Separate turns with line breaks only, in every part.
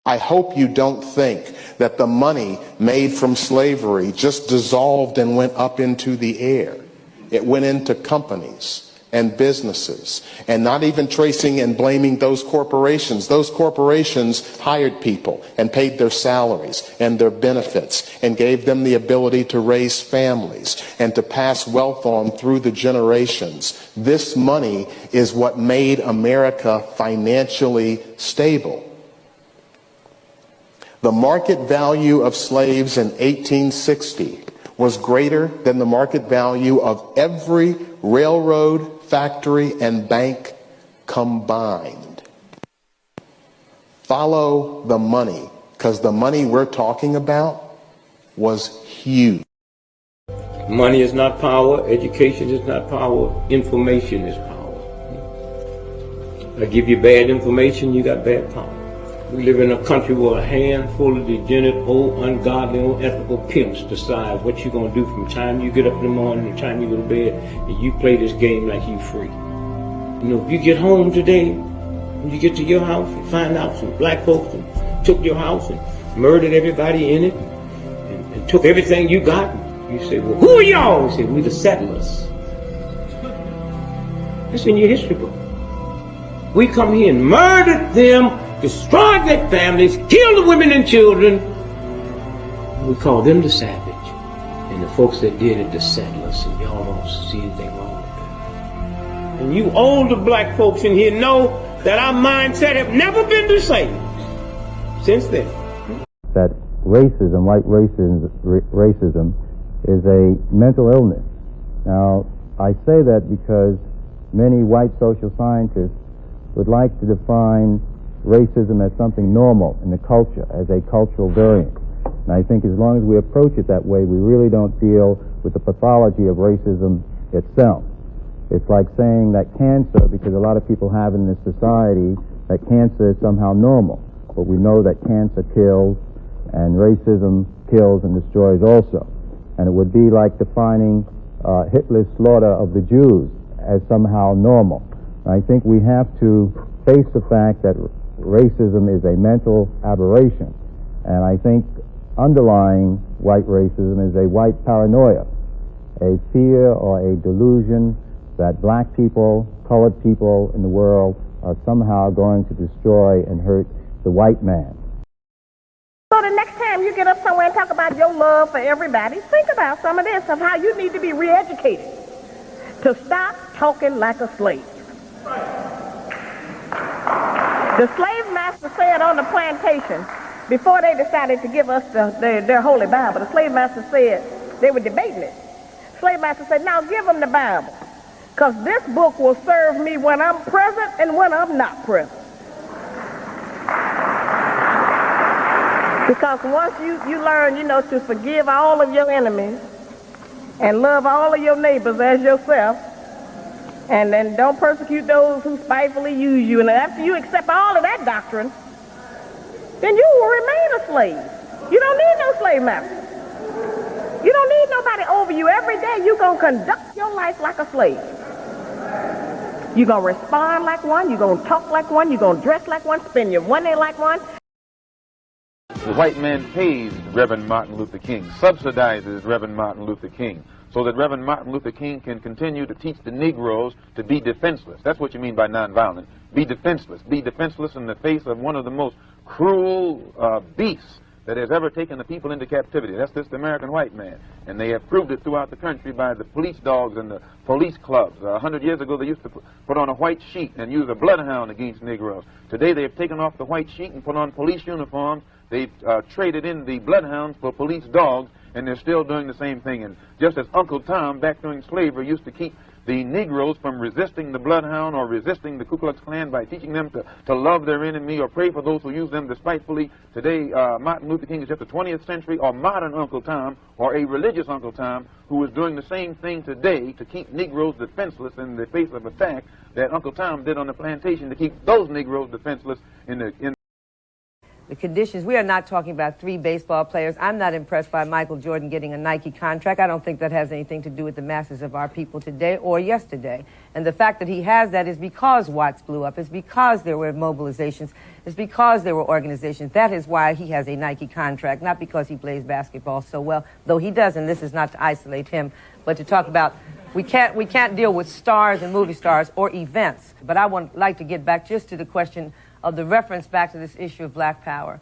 I hope you don't think that the money made from slavery just dissolved and went up into the air. It went into companies and businesses, and not even tracing and blaming those corporations. Those corporations hired people and paid their salaries and their benefits and gave them the ability to raise families and to pass wealth on through the generations. This money is what made America financially stable. The market value of slaves in 1860 was greater than the market value of every railroad, factory, and bank combined. Follow the money, because the money we're talking about was huge.
Money is not power, education is not power, information is power. I give you bad information, you got bad power. We live in a country where a handful of degenerate, old, ungodly, unethical pimps decide what you're going to do from the time you get up in the morning to the time you go to bed, and you play this game like you free. You know, if you get home today, when you get to your house and find out some black folks and took your house and murdered everybody in it and took everything you got, you say, well, who are y'all? You say, we the settlers. It's in your history book. We come here and murdered them, destroyed their families, killed the women and children. We call them the savage. And the folks that did it, the settlers. And y'all don't see anything wrong with that. And you older black folks in here know that our mindset have never been the same since then.
That racism, white racism, is a mental illness. Now, I say that because many white social scientists would like to define racism as something normal in the culture, as a cultural variant. And I think as long as we approach it that way, we really don't deal with the pathology of racism itself. It's like saying that cancer, because a lot of people have in this society, that cancer is somehow normal. But we know that cancer kills, and racism kills and destroys also. And it would be like defining Hitler's slaughter of the Jews as somehow normal. And I think we have to face the fact that racism is a mental aberration, and I think underlying white racism is a white paranoia, a fear or a delusion that black people, colored people in the world are somehow going to destroy and hurt the white man.
So the next time you get up somewhere and talk about your love for everybody, think about some of this, of how you need to be re-educated to stop talking like a slave. The slave master said on the plantation, before they decided to give us their Holy Bible, the slave master said, they were debating it. Slave master said, now give them the Bible, because this book will serve me when I'm present and when I'm not present. Because once you learn, you know, to forgive all of your enemies and love all of your neighbors as yourself, and then don't persecute those who spitefully use you. And after you accept all of that doctrine, then you will remain a slave. You don't need no slave master. You don't need nobody over you. Every day you're going to conduct your life like a slave. You're going to respond like one. You're going to talk like one. You're going to dress like one. Spend your money like one.
The white man pays Reverend Martin Luther King, subsidizes Reverend Martin Luther King, so that Reverend Martin Luther King can continue to teach the Negroes to be defenseless. That's what you mean by nonviolent. Be defenseless. Be defenseless in the face of one of the most cruel beasts that has ever taken the people into captivity. That's this American white man. And they have proved it throughout the country by the police dogs and the police clubs. 100 years ago, they used to put on a white sheet and use a bloodhound against Negroes. Today, they have taken off the white sheet and put on police uniforms. They've traded in the bloodhounds for police dogs, and they're still doing the same thing. And just as Uncle Tom, back during slavery, used to keep the Negroes from resisting the bloodhound or resisting the Ku Klux Klan by teaching them to love their enemy or pray for those who use them despitefully, today Martin Luther King is just a 20th century or modern Uncle Tom or a religious Uncle Tom who is doing the same thing today to keep Negroes defenseless in the face of attack that Uncle Tom did on the plantation to keep those Negroes defenseless in
the conditions. We are not talking about 3 baseball players. I'm not impressed by Michael Jordan getting a Nike contract. I don't think that has anything to do with the masses of our people today or yesterday. And the fact that he has that is because Watts blew up. It's because there were mobilizations. It's because there were organizations. That is why he has a Nike contract, not because he plays basketball so well, though he does, and this is not to isolate him, but to talk about we can't deal with stars and movie stars or events. But I would like to get back just to the question of the reference back to this issue of black power.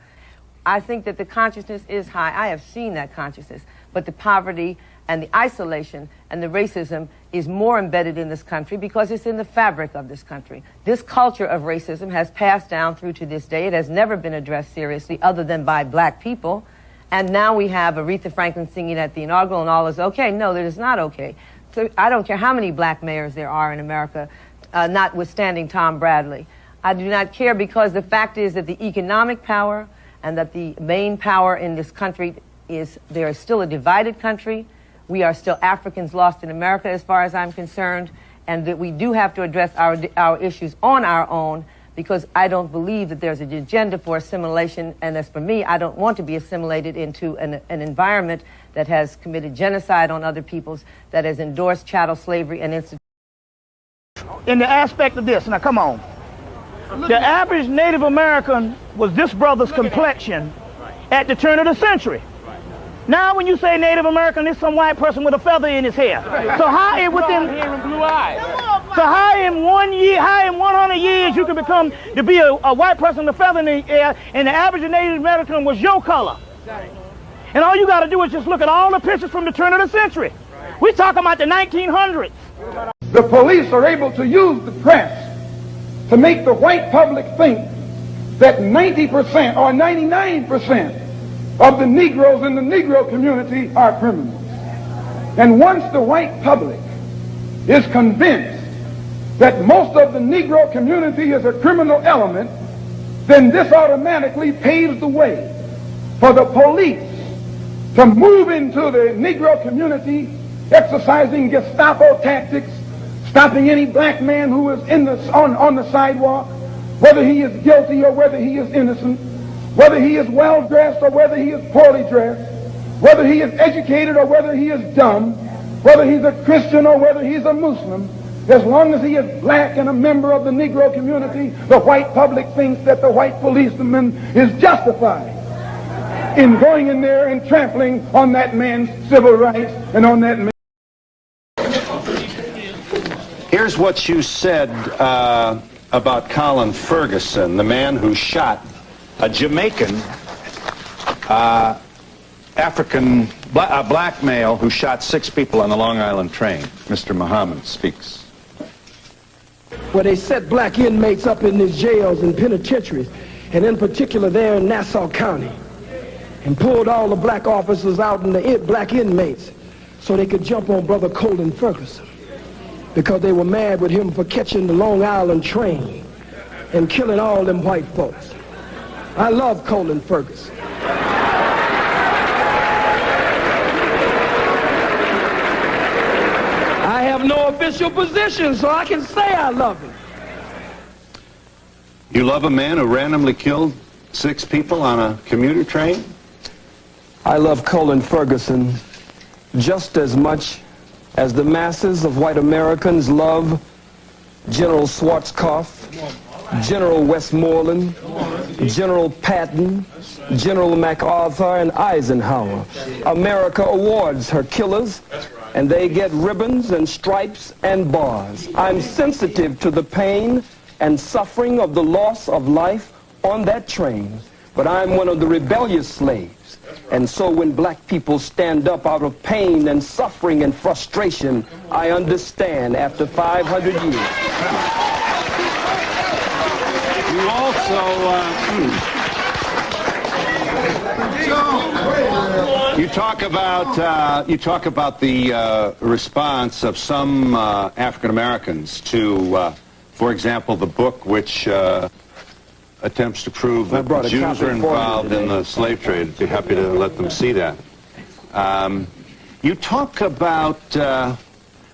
I think that the consciousness is high. I have seen that consciousness. But the poverty and the isolation and the racism is more embedded in this country because it's in the fabric of this country. This culture of racism has passed down through to this day. It has never been addressed seriously other than by black people. And now we have Aretha Franklin singing at the inaugural and all is okay. No, that is not okay. So I don't care how many black mayors there are in America, notwithstanding Tom Bradley. I do not care because the fact is that the economic power and that the main power in this country is there is still a divided country. We are still Africans lost in America as far as I'm concerned, and that we do have to address our issues on our own because I don't believe that there's an agenda for assimilation, and as for me, I don't want to be assimilated into an environment that has committed genocide on other peoples, that has endorsed chattel slavery and institutions.
In the aspect of this, now come on. The average Native American was this brother's complexion at the turn of the century. Now when you say Native American, it's some white person with a feather in his hair. So how in within blue eyes. So how in 100 years you can become to be a white person with a feather in the hair, and the average Native American was your color. And all you got to do is just look at all the pictures from the turn of the century. We're talking about the 1900s.
The police are able to use the press to make the white public think that 90% or 99% of the Negroes in the Negro community are criminals. And once the white public is convinced that most of the Negro community is a criminal element, then this automatically paves the way for the police to move into the Negro community, exercising Gestapo tactics, stopping any black man who is on the sidewalk, whether he is guilty or whether he is innocent, whether he is well dressed or whether he is poorly dressed, whether he is educated or whether he is dumb, whether he's a Christian or whether he's a Muslim. As long as he is black and a member of the Negro community, the white public thinks that the white policeman is justified in going in there and trampling on that man's civil rights and on that man's...
Here's what you said about Colin Ferguson, the man who shot a Jamaican black male who shot 6 people on the Long Island train. Mr. Muhammad speaks.
Where they set black inmates up in these jails and penitentiaries, and in particular there in Nassau County, and pulled all the black officers out and the black inmates so they could jump on Brother Colin Ferguson, because they were mad with him for catching the Long Island train and killing all them white folks. I love Colin Ferguson. I have no official position, so I can say I love him.
You love a man who randomly killed 6 people on a commuter train?
I love Colin Ferguson just as much as the masses of white Americans love General Schwarzkopf, General Westmoreland, General Patton, General MacArthur, and Eisenhower. America awards her killers, and they get ribbons and stripes and bars. I'm sensitive to the pain and suffering of the loss of life on that train, but I'm one of the rebellious slaves. And so when black people stand up out of pain and suffering and frustration, I understand after 500 years.
You also, you talk about the response of some African Americans to, for example, the book which attempts to prove that Jews are involved in the slave trade. I'd be happy to let them see that. You talk about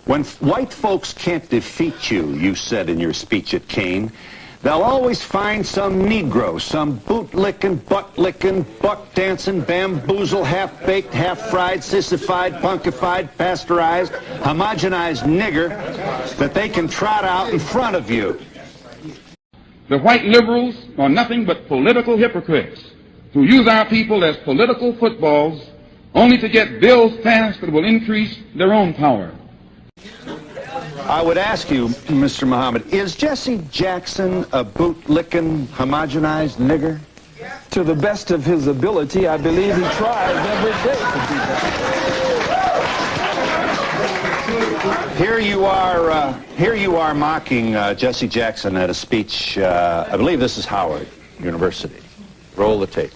when white folks can't defeat you, you said in your speech at Kane, they'll always find some Negro, some boot-licking, butt-licking, buck-dancing, bamboozle, half-baked, half-fried, sissified, punkified, pasteurized, homogenized nigger that they can trot out in front of you.
The white liberals are nothing but political hypocrites who use our people as political footballs only to get bills passed that will increase their own power.
I would ask you, Mr. Muhammad, is Jesse Jackson a boot-licking, homogenized nigger?
To the best of his ability, I believe he tries every day to do that.
Here you are mocking Jesse Jackson at a speech, I believe this is Howard University. Roll the tape.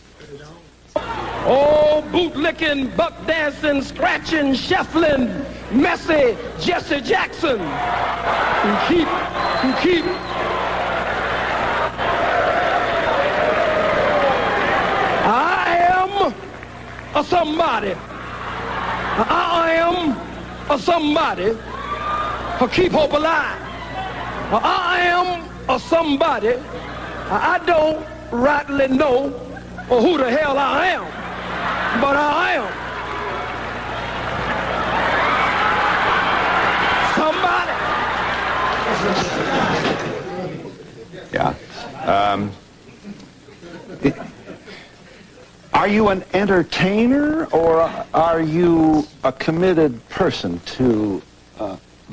Oh, boot-licking, buck-dancing, scratching, shuffling, messy Jesse Jackson, who keep I am a somebody. I am a somebody who keep hope alive. I am a somebody. I don't rightly know who the hell I am, but I am somebody.
Yeah. Are you an entertainer, or are you a committed person to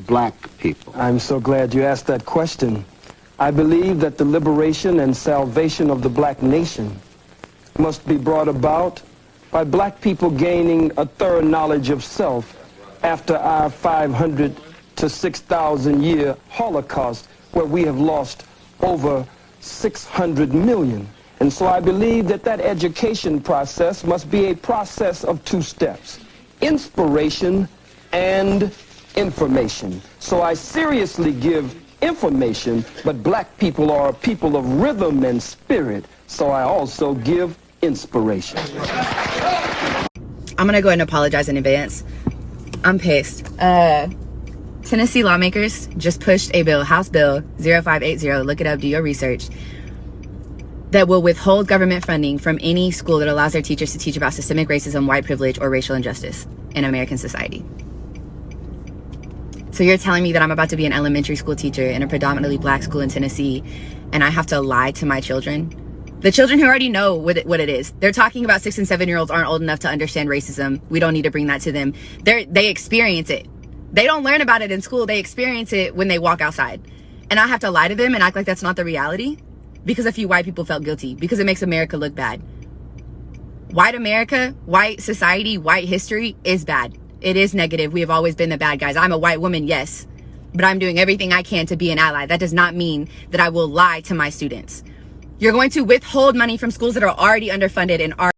black people?
I'm so glad you asked that question. I believe that the liberation and salvation of the black nation must be brought about by black people gaining a thorough knowledge of self after our 500 to 6,000 year Holocaust, where we have lost over 600 million. And so I believe that that education process must be a process of two steps: inspiration and information. So I seriously give information, but black people are a people of rhythm and spirit, so I also give inspiration.
I'm gonna go ahead and apologize in advance. I'm pissed. Tennessee lawmakers just pushed a bill, House Bill 0580, look it up, do your research, that will withhold government funding from any school that allows their teachers to teach about systemic racism, white privilege, or racial injustice in American society. So you're telling me that I'm about to be an elementary school teacher in a predominantly black school in Tennessee, and I have to lie to my children? The children who already know what it is. They're talking about 6 and 7-year-olds aren't old enough to understand racism. We don't need to bring that to them. They experience it. They don't learn about it in school. They experience it when they walk outside. And I have to lie to them and act like that's not the reality because a few white people felt guilty, because it makes America look bad. White America, white society, white history is bad. It is negative. We have always been the bad guys. I'm a white woman, yes, but I'm doing everything I can to be an ally. That does not mean that I will lie to my students. You're going to withhold money from schools that are already underfunded and are...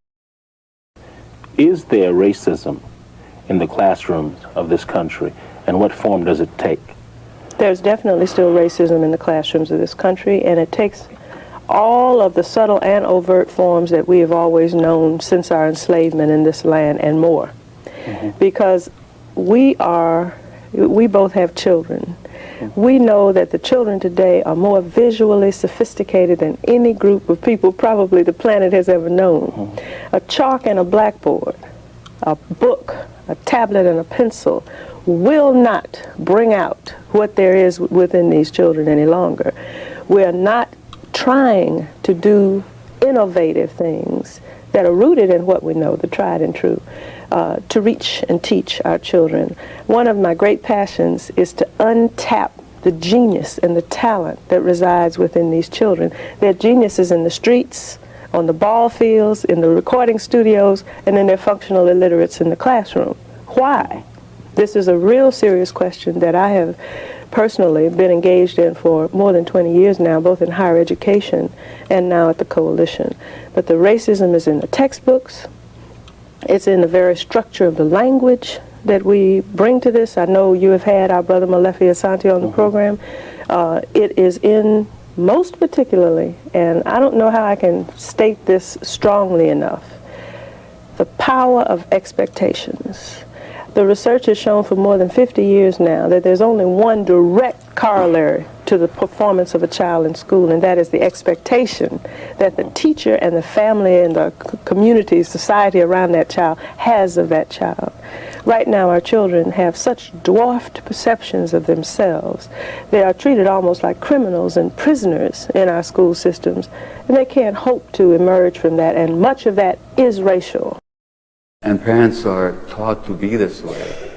Is there racism in the classrooms of this country, and what form does it take?
There's definitely still racism in the classrooms of this country, and it takes all of the subtle and overt forms that we have always known since our enslavement in this land and more. Because we both have children. We know that the children today are more visually sophisticated than any group of people probably the planet has ever known. A chalk and a blackboard, a book, a tablet and a pencil will not bring out what there is within these children any longer. We are not trying to do innovative things that are rooted in what we know, the tried and true, to reach and teach our children. One of my great passions is to untap the genius and the talent that resides within these children. Their genius is in the streets, on the ball fields, in the recording studios, and then they're functional illiterates in the classroom. Why? This is a real serious question that I have personally been engaged in for more than 20 years now, both in higher education and now at the Coalition. But the racism is in the textbooks. It's in the very structure of the language that we bring to this. I know you have had our brother Malefi Asante on the program. It is in, most particularly, and I don't know how I can state this strongly enough, the power of expectations. The research has shown for more than 50 years now that there's only one direct corollary to the performance of a child in school, and that is the expectation that the teacher and the family and the community, society around that child has of that child. Right now, our children have such dwarfed perceptions of themselves. They are treated almost like criminals and prisoners in our school systems, and they can't hope to emerge from that, and much of that is racial.
And parents are taught to be this way.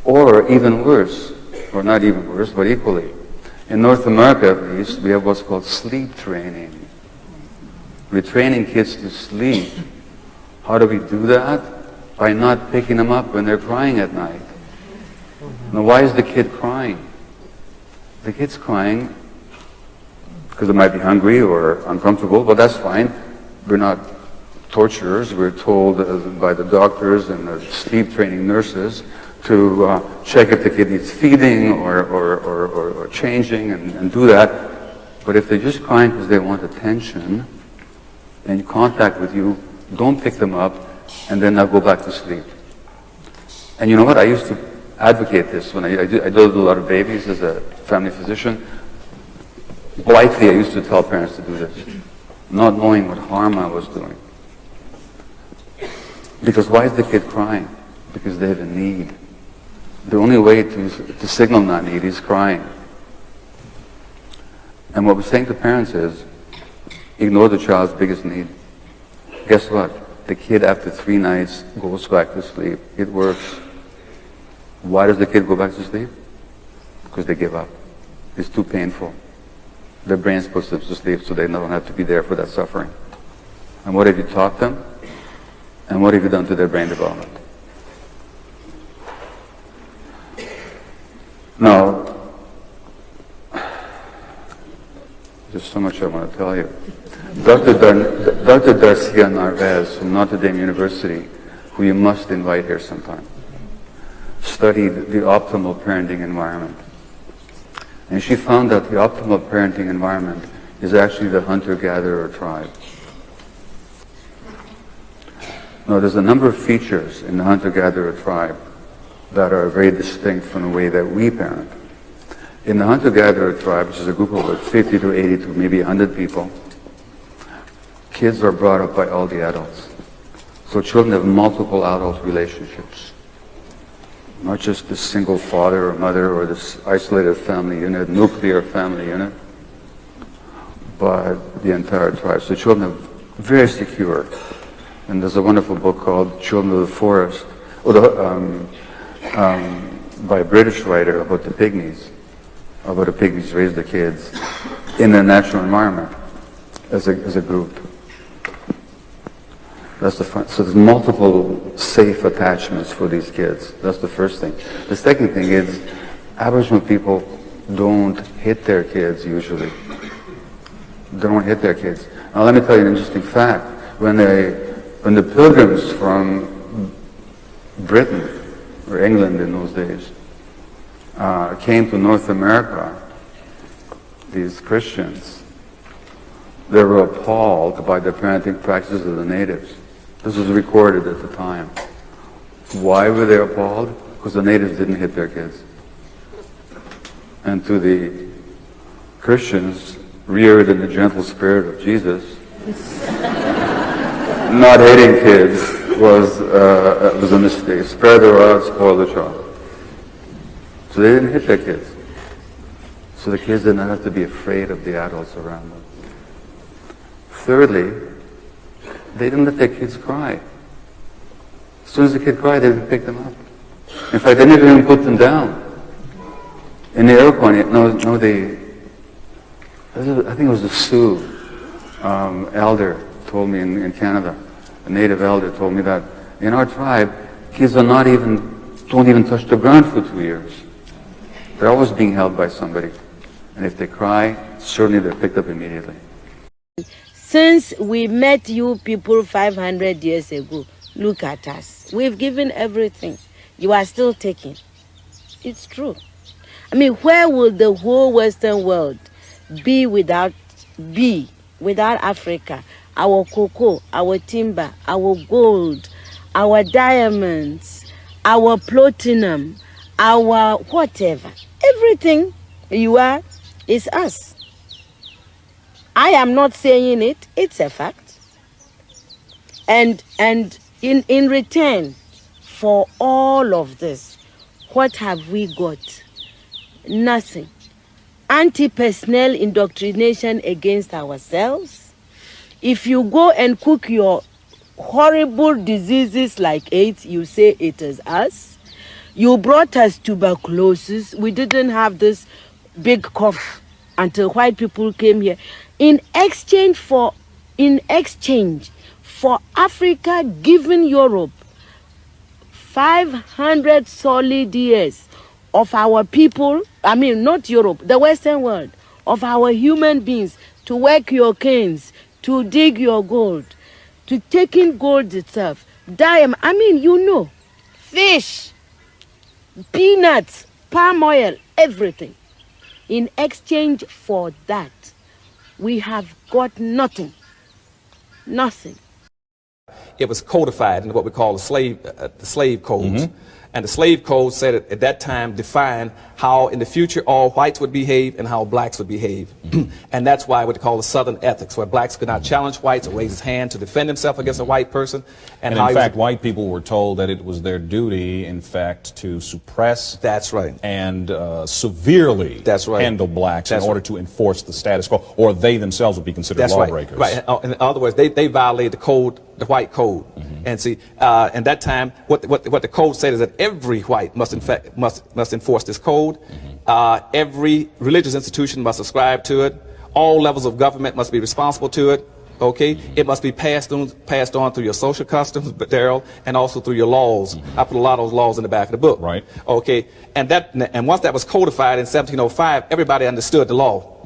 Or even worse, or not even worse, but equally. In North America, at least, we have what's called sleep training. We're training kids to sleep. How do we do that? By not picking them up when they're crying at night. Now, why is the kid crying? The kid's crying because they might be hungry or uncomfortable, but that's fine. We're not torturers. We're told by the doctors and the sleep training nurses to check if the kid needs feeding or changing and do that. But if they're just crying because they want attention and contact with you, don't pick them up and then they'll go back to sleep. And you know what? I used to advocate this when I did a lot of babies as a family physician. Blithely, I used to tell parents to do this, not knowing what harm I was doing. Because why is the kid crying? Because they have a need. The only way to signal that need is crying. And what we're saying to parents is, ignore the child's biggest need. Guess what? The kid after 3 nights goes back to sleep. It works. Why does the kid go back to sleep? Because they give up. It's too painful. Their brains puts them to sleep so they don't have to be there for that suffering. And what have you taught them? And what have you done to their brain development? Now, there's so much I want to tell you. Dr. Darcia Narvaez from Notre Dame University, who you must invite here sometime, studied the optimal parenting environment. And she found that the optimal parenting environment is actually the hunter-gatherer tribe. Now, there's a number of features in the hunter-gatherer tribe that are very distinct from the way that we parent. In the hunter-gatherer tribe, which is a group of about 50 to 80 to maybe 100 people, kids are brought up by all the adults. So children have multiple adult relationships. Not just this single father or mother or this isolated family unit, nuclear family unit, but the entire tribe. So children are very secure. And there's a wonderful book called Children of the Forest, by a British writer about the pygmies, about the pygmies raise the kids in their natural environment as a group. That's the fun. So there's multiple safe attachments for these kids. That's the first thing. The second thing is Aboriginal people don't hit their kids usually. They don't hit their kids. Now let me tell you an interesting fact. When the pilgrims from Britain or England in those days came to North America, these Christians, they were appalled by the parenting practices of the natives. This was recorded at the time. Why were they appalled? Because the natives didn't hit their kids. And to the Christians, reared in the gentle spirit of Jesus, not hitting kids was a mistake. Spare the rod, spoil the child. So they didn't hit their kids. So the kids did not have to be afraid of the adults around them. Thirdly, they didn't let their kids cry. As soon as the kid cried, they didn't pick them up. In fact, they didn't even put them down. In the Iroquois, I think it was the Sioux elder told me in Canada, a native elder told me that in our tribe, kids don't even touch the ground for 2 years. They're always being held by somebody. And if they cry, certainly they're picked up immediately.
Since we met you people 500 years ago, look at us. We've given everything. You are still taking. It's true. I mean, where would the whole Western world be without Africa? Our cocoa, our timber, our gold, our diamonds, our platinum, our whatever. Everything you are It's us. I am not saying it, it's a fact. And in return for all of this, what have we got? Nothing. Anti-personnel indoctrination against ourselves. If you go and cook your horrible diseases like AIDS, you say it is us. You brought us tuberculosis. We didn't have this big cough until white people came here. In exchange for Africa giving Europe 500 solid years of our people, I mean not Europe, the Western world, of our human beings to work your canes, to dig your gold, to take in gold itself, diamond, I mean, you know, fish, peanuts, palm oil, everything. In exchange for that, we have got nothing. Nothing.
It was codified in what we call the slave codes. And the slave code said at that time defined how in the future all whites would behave and how blacks would behave. And that's why what they call the Southern ethics, where blacks could not challenge whites or raise his hand to defend himself against a white person.
And in fact, white people were told that it was their duty, in fact, to suppress and severely handle blacks in order to enforce the status quo, or they themselves would be considered lawbreakers.
Right. In other words, they violated the code, the white code. And see, in that time, what the code said is that every white must enforce this code. Every religious institution must subscribe to it. All levels of government must be responsible to it. Okay, it must be passed on through your social customs, Daryl, and also through your laws. I put a lot of those laws in the back of the book.
Right.
Okay, and once that was codified in 1705, everybody understood the law.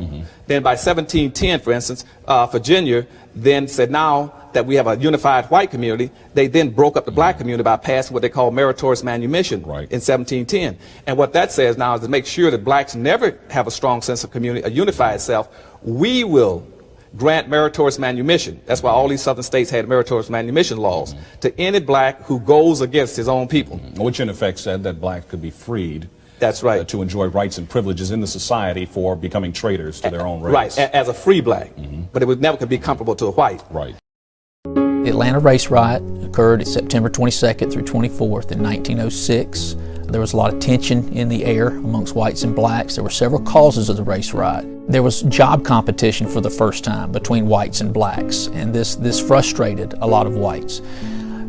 Then by 1710, for instance, Virginia then said now that we have a unified white community. They then broke up the black community by passing what they call meritorious manumission in 1710. And what that says now is to make sure that blacks never have a strong sense of community, a unified self. We will grant meritorious manumission. That's why all these southern states had meritorious manumission laws to any black who goes against his own people.
Which in effect said that blacks could be freed.
That's right.
To enjoy rights and privileges in the society for becoming traitors to their own race.
Right, as a free black. But it would never could be comparable to a white.
Right.
The Atlanta race riot occurred September 22nd through 24th in 1906. There was a lot of tension in the air amongst whites and blacks. There were several causes of the race riot. There was job competition for the first time between whites and blacks, and this frustrated a lot of whites.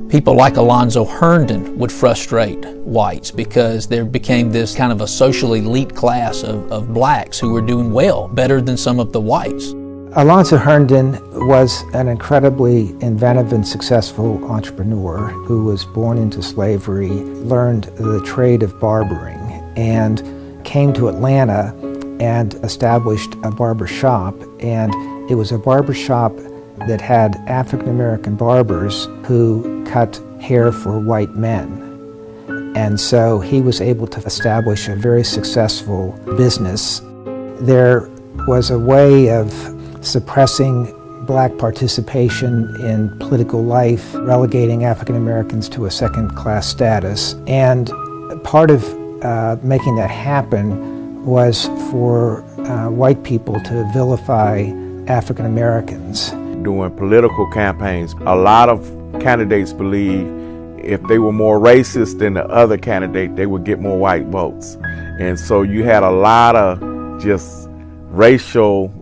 People like Alonzo Herndon would frustrate whites because there became this kind of a social elite class of blacks who were doing well, better than some of the whites.
Alonzo Herndon was an incredibly inventive and successful entrepreneur who was born into slavery, learned the trade of barbering, and came to Atlanta and established a barber shop. And it was a barber shop that had African American barbers who cut hair for white men. And so he was able to establish a very successful business. There was a way of suppressing black participation in political life, relegating African Americans to a second-class status. And part of making that happen was for white people to vilify African Americans.
During political campaigns, a lot of candidates believe if they were more racist than the other candidate, they would get more white votes. And so you had a lot of just racial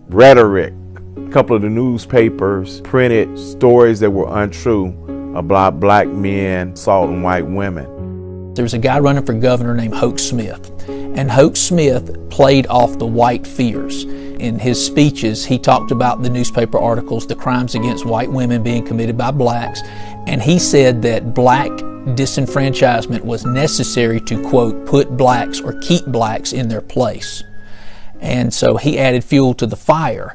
rhetoric. A couple of the newspapers printed stories that were untrue about black men assaulting white women.
There was a guy running for governor named Hoke Smith, and Hoke Smith played off the white fears. In his speeches, he talked about the newspaper articles, the crimes against white women being committed by blacks, and he said that black disenfranchisement was necessary to, quote, put blacks or keep blacks in their place. And so he added fuel to the fire.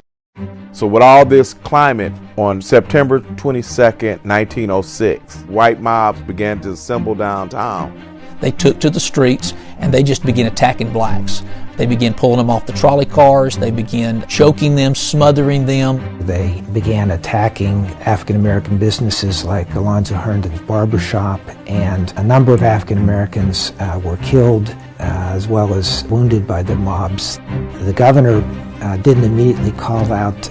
So with all this climate, on September 22nd, 1906, white mobs began to assemble downtown.
They took to the streets and they just began attacking blacks. They began pulling them off the trolley cars. They began choking them, smothering them.
They began attacking African American businesses like Alonzo Herndon's barbershop, and a number of African Americans were killed. as well as wounded by the mobs. The governor didn't immediately call out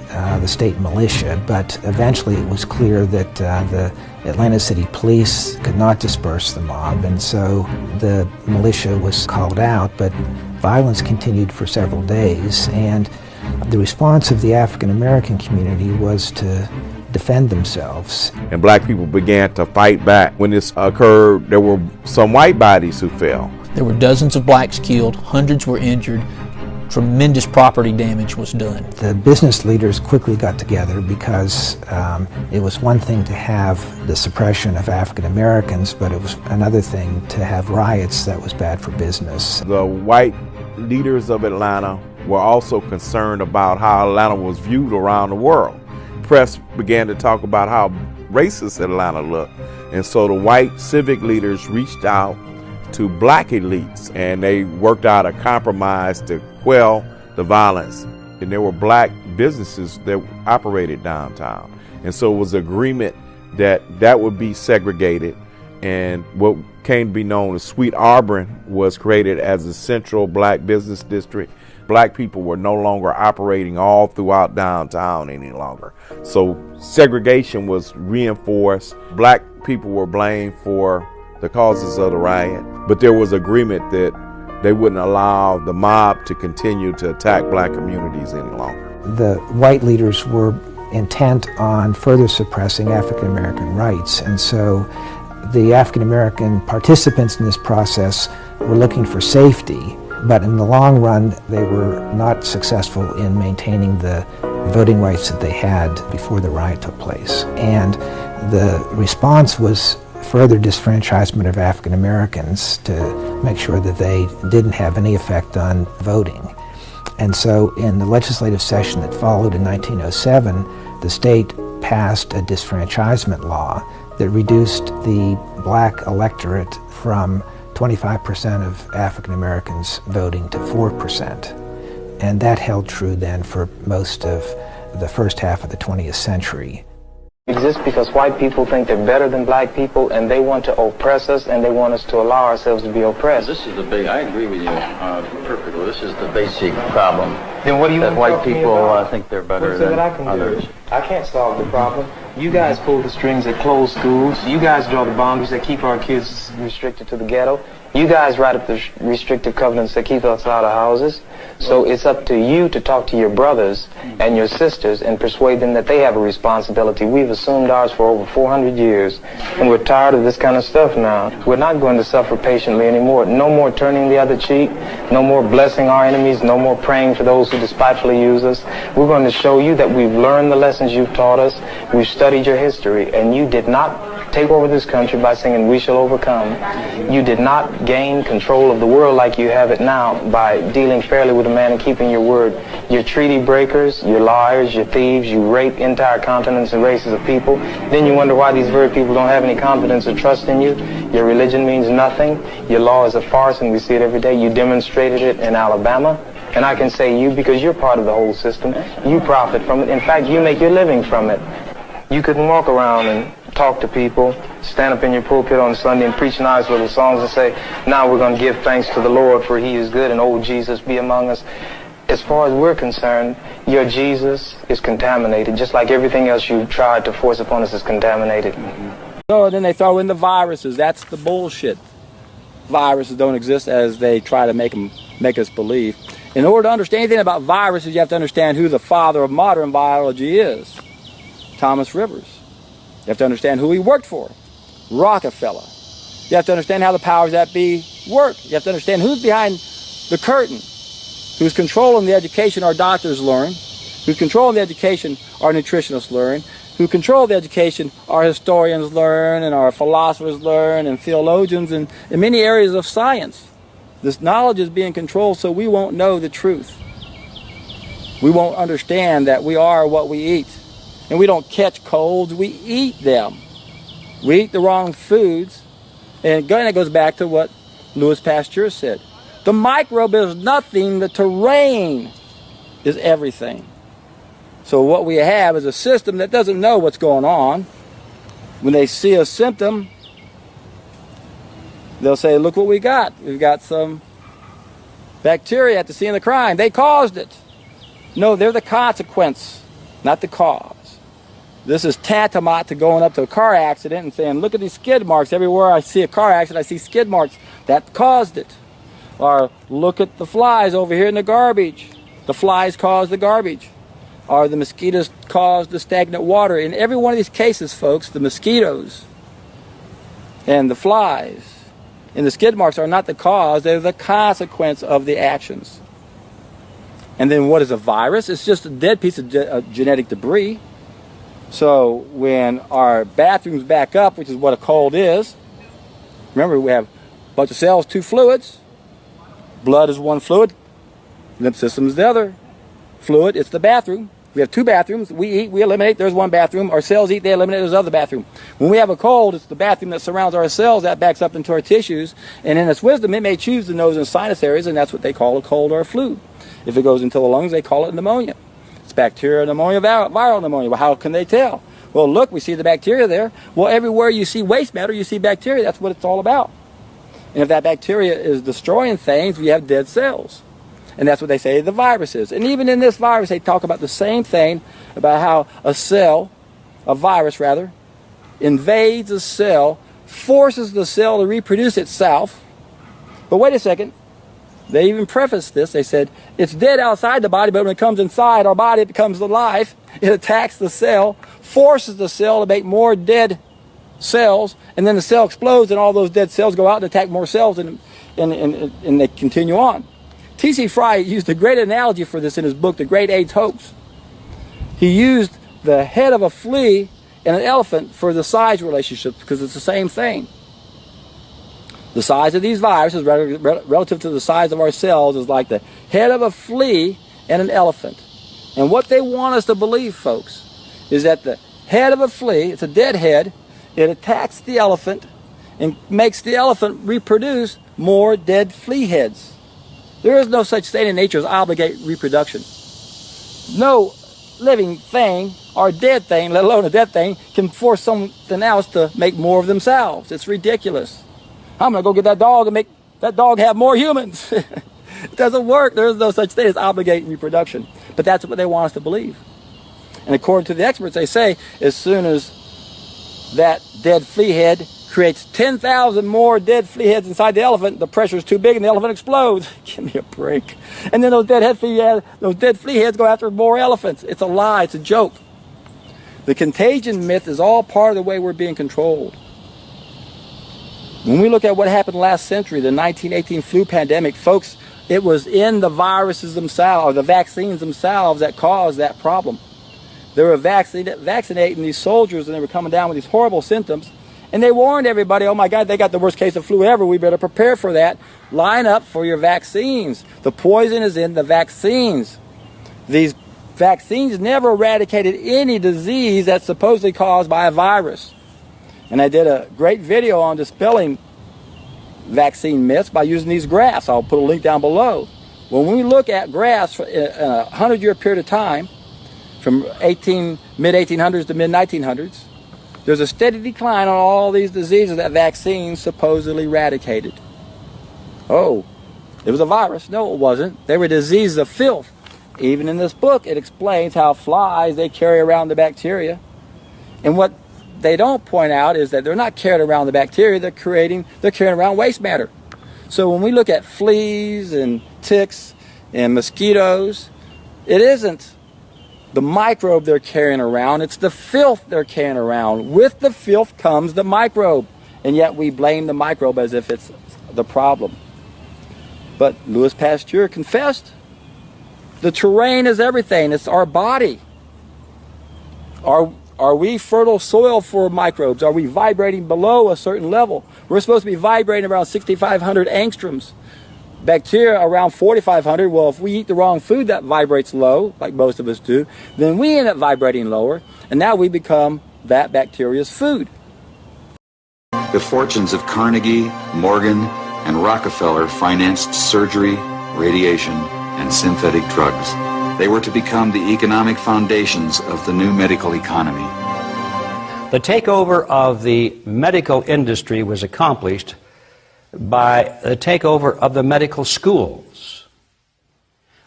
the state militia, but eventually it was clear that the Atlanta City Police could not disperse the mob, and so the militia was called out, but violence continued for several days, and the response of the African American community was to defend themselves.
And black people began to fight back. When this occurred, there were some white bodies who fell.
There were dozens of blacks killed, hundreds were injured, tremendous property damage was done.
The business leaders quickly got together because it was one thing to have the suppression of African Americans, but it was another thing to have riots that was bad for business.
The white leaders of Atlanta were also concerned about how Atlanta was viewed around the world. Press began to talk about how racist Atlanta looked, and so the white civic leaders reached out to black elites, and they worked out a compromise to quell the violence. And there were black businesses that operated downtown, and so it was agreement that that would be segregated, and what came to be known as Sweet Auburn was created as a central black business district. Black people were no longer operating all throughout downtown any longer, so segregation was reinforced. Black people were blamed for the causes of the riot, but there was agreement that they wouldn't allow the mob to continue to attack black communities any longer.
The white leaders were intent on further suppressing African American rights, and so the African American participants in this process were looking for safety, but in the long run they were not successful in maintaining the voting rights that they had before the riot took place. And the response was further disfranchisement of African Americans to make sure that they didn't have any effect on voting. And so in the legislative session that followed in 1907, the state passed a disfranchisement law that reduced the black electorate from 25% of African Americans voting to 4%. And that held true then for most of the first half of the 20th century.
Exists because white people think they're better than black people, and they want to oppress us, and they want us to allow ourselves to be oppressed.
This is the big, I agree with you perfectly. This is the basic problem.
Then what do you
that
want to
white
talk to me
people
about?
think they're better than others.
I can't solve the problem. You guys pull the strings that close schools. You guys draw the boundaries that keep our kids restricted to the ghetto. You guys write up the restrictive covenants that keep us out of houses. So it's up to you to talk to your brothers and your sisters and persuade them that they have a responsibility. We've assumed ours for over 400 years, and we're tired of this kind of stuff now. We're not going to suffer patiently anymore. No more turning the other cheek. No more blessing our enemies. No more praying for those who despitefully use us. We're going to show you that we've learned the lessons you've taught us. We've studied your history, and you did not take over this country by singing "We Shall Overcome." You did not gain control of the world like you have it now by dealing fairly with a man and keeping your word. You're treaty breakers, you're liars, you're thieves, you rape entire continents and races of people. Then you wonder why these very people don't have any confidence or trust in you. Your religion means nothing. Your law is a farce, and we see it every day. You demonstrated it in Alabama. And I can say you because you're part of the whole system. You profit from it. In fact, you make your living from it. You couldn't walk around and talk to people, stand up in your pulpit on Sunday and preach nice little songs and say, now we're going to give thanks to the Lord for he is good and old Jesus be among us. As far as we're concerned, your Jesus is contaminated, just like everything else you tried to force upon us is contaminated.
So then they throw in the viruses. That's the bullshit. Viruses don't exist as they try to make us believe. In order to understand anything about viruses, you have to understand who the father of modern biology is. Thomas Rivers. You have to understand who he worked for. Rockefeller. You have to understand how the powers that be work. You have to understand who's behind the curtain, who's controlling the education our doctors learn, who's controlling the education our nutritionists learn, who control the education our historians learn and our philosophers learn and theologians and in many areas of science. This knowledge is being controlled so we won't know the truth. We won't understand that we are what we eat. And we don't catch colds, we eat them. We eat the wrong foods. And again, it goes back to what Louis Pasteur said. The microbe is nothing, the terrain is everything. So what we have is a system that doesn't know what's going on. When they see a symptom, they'll say, look what we got. We've got some
Bacteria at the scene of the crime, they caused it. No, they're the consequence, not the cause. This is tantamount to going up to a car accident and saying, look at these skid marks. Everywhere I see a car accident, I see skid marks. That caused it. Or look at the flies over here in the garbage. The flies caused the garbage. Or the mosquitoes caused the stagnant water. In every one of these cases, folks, the mosquitoes and the flies and the skid marks are not the cause, they're the consequence of the actions. And then what is a virus? It's just a dead piece of genetic debris. So when our bathrooms back up, which is what a cold is, remember we have a bunch of cells, two fluids. Blood is one fluid, lymph system is the other fluid. It's the bathroom. We have two bathrooms. We eat, we eliminate, there's one bathroom. Our cells eat, they eliminate, there's another bathroom. When we have a cold, it's the bathroom that surrounds our cells that backs up into our tissues. And in its wisdom, it may choose the nose and sinus areas, and that's what they call a cold or a flu. If it goes into the lungs, they call it pneumonia. It's bacterial pneumonia, viral pneumonia. Well, how can they tell? Well, look, we see the bacteria there. Well, everywhere you see waste matter, you see bacteria. That's what it's all about. And if that bacteria is destroying things, we have dead cells. And that's what they say the virus is. And even in this virus, they talk about the same thing, about how a cell, a virus rather, invades a cell, forces the cell to reproduce itself. But wait a second. They even prefaced this. They said, it's dead outside the body, but when it comes inside our body, it becomes alive. It attacks the cell, forces the cell to make more dead cells, and then the cell explodes, and all those dead cells go out and attack more cells, and they continue on. T.C. Fry used a great analogy for this in his book, The Great AIDS Hoax. He used the head of a flea and an elephant for the size relationship, because it's the same thing. The size of these viruses relative to the size of our cells is like the head of a flea and an elephant. And what they want us to believe, folks, is that the head of a flea, it's a dead head, it attacks the elephant and makes the elephant reproduce more dead flea heads. There is no such thing in nature as obligate reproduction. No living thing or dead thing, let alone a dead thing, can force something else to make more of themselves. It's ridiculous. I'm going to go get that dog and make that dog have more humans. It doesn't work. There is no such thing as obligate reproduction. But that's what they want us to believe. And according to the experts, they say as soon as that dead flea head creates 10,000 more dead flea heads inside the elephant, the pressure is too big and the elephant explodes. Give me a break. And then those dead flea heads go after more elephants. It's a lie. It's a joke. The contagion myth is all part of the way we're being controlled. When we look at what happened last century, the 1918 flu pandemic, folks, it was in the viruses themselves, or the vaccines themselves, that caused that problem. They were vaccinating these soldiers, and they were coming down with these horrible symptoms, and they warned everybody, oh my God, they got the worst case of flu ever, we better prepare for that. Line up for your vaccines. The poison is in the vaccines. These vaccines never eradicated any disease that's supposedly caused by a virus. And I did a great video on dispelling vaccine myths by using these graphs. I'll put a link down below. When we look at graphs in a 100-year period of time, from mid-1800s to mid-1900s, there's a steady decline on all these diseases that vaccines supposedly eradicated. Oh, it was a virus. No, it wasn't. They were diseases of filth. Even in this book, it explains how flies, they carry around the bacteria. And what they don't point out is that they're not carrying around the bacteria, they're carrying around waste matter. So when we look at fleas and ticks and mosquitoes, it isn't the microbe they're carrying around, it's the filth they're carrying around. With the filth comes the microbe, and yet we blame the microbe as if it's the problem. But Louis Pasteur confessed, the terrain is everything, it's our body. Are we fertile soil for microbes? Are we vibrating below a certain level? We're supposed to be vibrating around 6,500 angstroms. Bacteria around 4,500. Well, if we eat the wrong food that vibrates low, like most of us do, then we end up vibrating lower, and now we become that bacteria's food.
The fortunes of Carnegie, Morgan, and Rockefeller financed surgery, radiation, and synthetic drugs. They were to become the economic foundations of the new medical economy.
The takeover of the medical industry was accomplished by the takeover of the medical schools.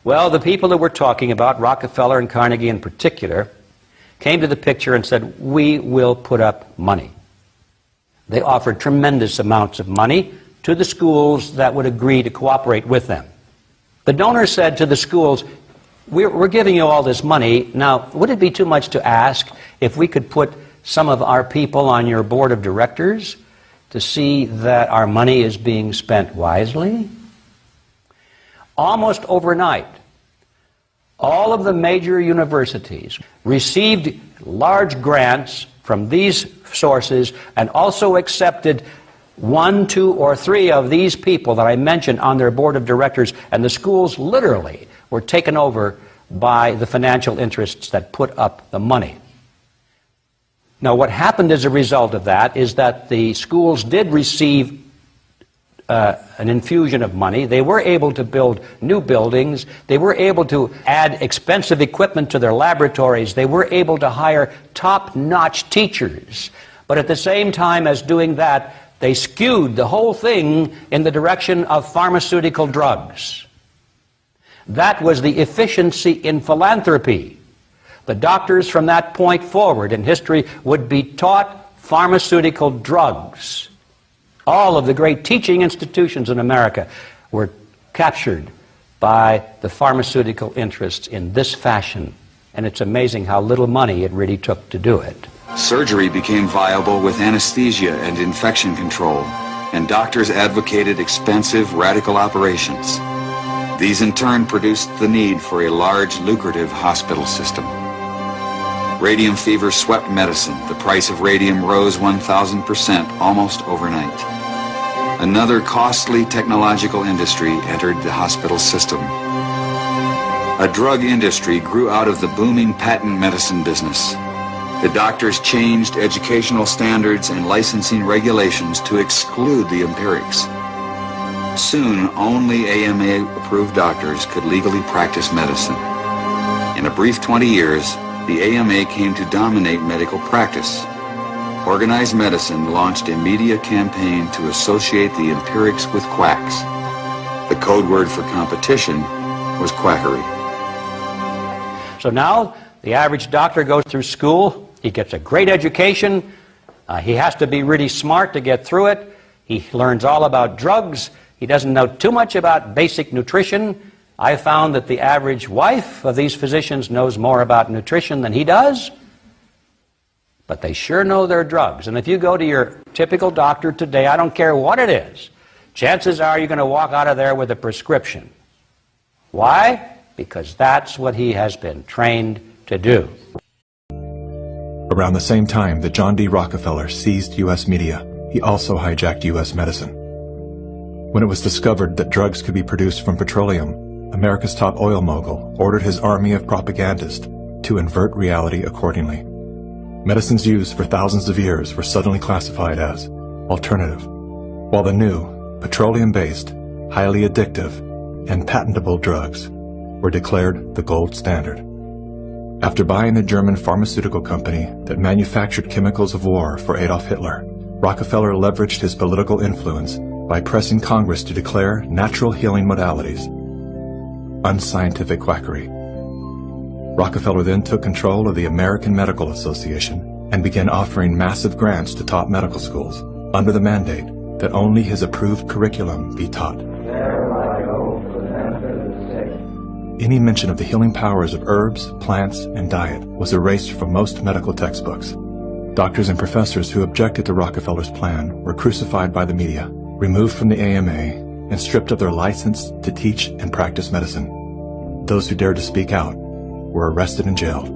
Well, the people that we're talking about, Rockefeller and Carnegie in particular, came to the picture and said, we will put up money. They offered tremendous amounts of money to the schools that would agree to cooperate with them. The donors said to the schools, we're giving you all this money. Now, would it be too much to ask if we could put some of our people on your board of directors to see that our money is being spent wisely? Almost overnight, all of the major universities received large grants from these sources and also accepted 1, 2, or 3 of these people that I mentioned on their board of directors, and the schools literally were taken over by the financial interests that put up the money. Now, what happened as a result of that is that the schools did receive an infusion of money. They were able to build new buildings. They were able to add expensive equipment to their laboratories. They were able to hire top-notch teachers. But at the same time as doing that, they skewed the whole thing in the direction of pharmaceutical drugs. That was the efficiency in philanthropy. The doctors from that point forward in history would be taught pharmaceutical drugs. All of the great teaching institutions in America were captured by the pharmaceutical interests in this fashion. And it's amazing how little money it really took to do it.
Surgery became viable with anesthesia and infection control, and doctors advocated expensive, radical operations. These in turn produced the need for a large, lucrative hospital system. Radium fever swept medicine. The price of radium rose 1,000% almost overnight. Another costly technological industry entered the hospital system. A drug industry grew out of the booming patent medicine business. The doctors changed educational standards and licensing regulations to exclude the empirics. Soon, only AMA-approved doctors could legally practice medicine. In a brief 20 years, the AMA came to dominate medical practice. Organized Medicine launched a media campaign to associate the empirics with quacks. The code word for competition was quackery.
So now, the average doctor goes through school. He gets a great education. He has to be really smart to get through it. He learns all about drugs. He doesn't know too much about basic nutrition. I found that the average wife of these physicians knows more about nutrition than he does. But they sure know their drugs. And if you go to your typical doctor today, I don't care what it is, chances are you're going to walk out of there with a prescription. Why? Because that's what he has been trained to do.
Around the same time that John D. Rockefeller seized U.S. media, he also hijacked U.S. medicine. When it was discovered that drugs could be produced from petroleum, America's top oil mogul ordered his army of propagandists to invert reality accordingly. Medicines used for thousands of years were suddenly classified as alternative, while the new, petroleum-based, highly addictive, and patentable drugs were declared the gold standard. After buying the German pharmaceutical company that manufactured chemicals of war for Adolf Hitler, Rockefeller leveraged his political influence by pressing Congress to declare natural healing modalities unscientific quackery. Rockefeller then took control of the American Medical Association and began offering massive grants to top medical schools under the mandate that only his approved curriculum be taught. Any mention of the healing powers of herbs, plants, and diet was erased from most medical textbooks. Doctors and professors who objected to Rockefeller's plan were crucified by the media, removed from the AMA, and stripped of their license to teach and practice medicine. Those who dared to speak out were arrested and jailed.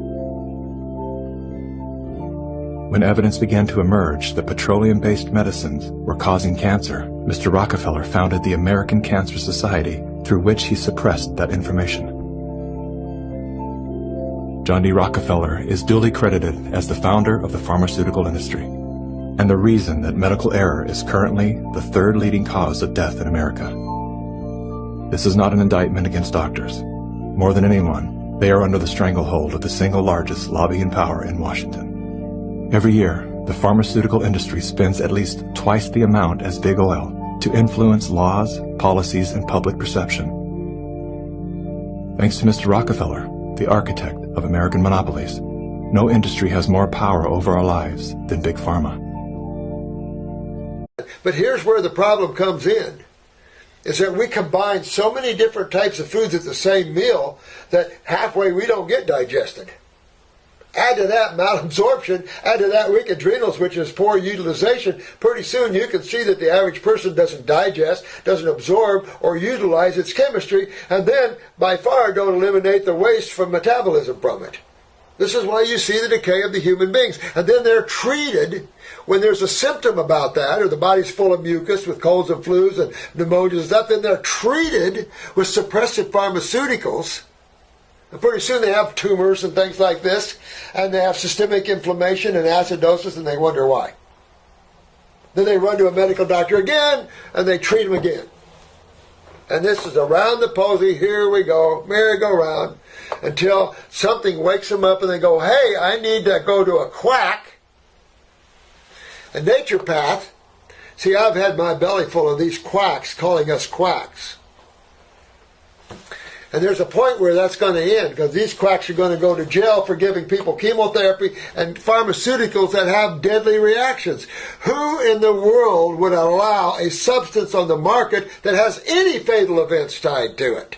When evidence began to emerge that petroleum-based medicines were causing cancer, Mr. Rockefeller founded the American Cancer Society, through which he suppressed that information. John D. Rockefeller is duly credited as the founder of the pharmaceutical industry, and the reason that medical error is currently the third leading cause of death in America. This is not an indictment against doctors. More than anyone, they are under the stranglehold of the single largest lobbying power in Washington. Every year, the pharmaceutical industry spends at least twice the amount as big oil to influence laws, policies, and public perception. Thanks to Mr. Rockefeller, the architect of American monopolies, no industry has more power over our lives than Big Pharma.
But here's where the problem comes in, is that we combine so many different types of foods at the same meal that halfway we don't get digested. Add to that malabsorption, add to that weak adrenals, which is poor utilization. Pretty soon you can see that the average person doesn't digest, doesn't absorb or utilize its chemistry, and then by far don't eliminate the waste from metabolism from it. This is why you see the decay of the human beings. And then they're treated when there's a symptom about that, or the body's full of mucus with colds and flus and pneumonias and stuff, then they're treated with suppressive pharmaceuticals. And pretty soon they have tumors and things like this, and they have systemic inflammation and acidosis, and they wonder why. Then they run to a medical doctor again, and they treat them again. And this is around the posy, here we go, merry-go-round, until something wakes them up and they go, hey, I need to go to a quack, a naturopath. See, I've had my belly full of these quacks calling us quacks. And there's a point where that's going to end, because these quacks are going to go to jail for giving people chemotherapy and pharmaceuticals that have deadly reactions. Who in the world would allow a substance on the market that has any fatal events tied to it?